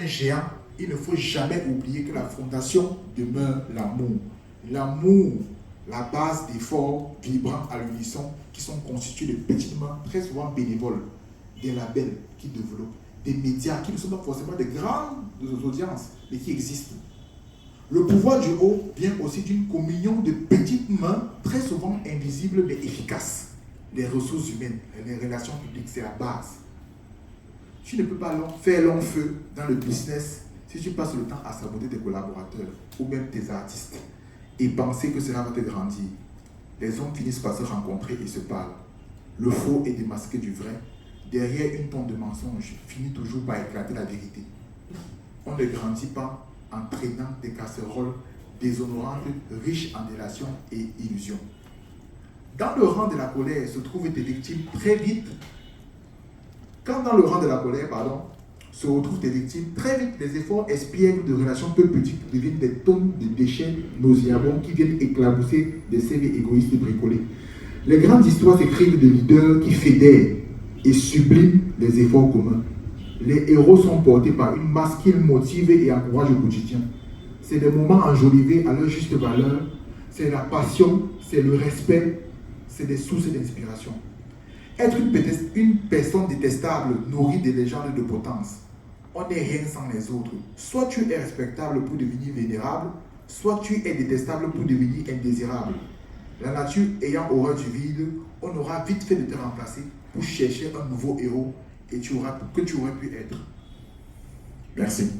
géant, il ne faut jamais oublier que la fondation demeure l'amour. L'amour, la base d'efforts vibrants à l'unisson qui sont constitués de petites mains très souvent bénévoles, des labels qui développent, des médias qui ne sont pas forcément de grandes audiences, mais qui existent. Le pouvoir du haut vient aussi d'une communion de petites mains très souvent invisibles mais efficaces. Les ressources humaines, les relations publiques, c'est la base. Tu ne peux pas faire long feu dans le business si tu passes le temps à saboter tes collaborateurs ou même tes artistes et penser que cela va te grandir. Les hommes finissent par se rencontrer et se parlent. Le faux est démasqué du vrai. Derrière une tonne de mensonges, finit toujours par éclater la vérité. On ne grandit pas en traînant des casseroles déshonorantes, riches en délations et illusions. Dans le rang de la colère se trouvent des victimes très vite. Quand dans le rang de la colère, se retrouvent des victimes, très vite les efforts espiègles de relations peu petites deviennent des tonnes de déchets nauséabonds qui viennent éclabousser des CV égoïstes et bricolés. Les grandes histoires s'écrivent de leaders qui fédèrent et subliment les efforts communs. Les héros sont portés par une masse qu'ils motivent et encouragent au quotidien. C'est des moments enjolivés à leur juste valeur, c'est la passion, c'est le respect, c'est des sources d'inspiration. Être une personne détestable nourrit des légendes de potence. On n'est rien sans les autres. Soit tu es respectable pour devenir vénérable, soit tu es détestable pour devenir indésirable. La nature ayant horreur du vide, on aura vite fait de te remplacer pour chercher un nouveau héros que tu aurais pu être. Merci.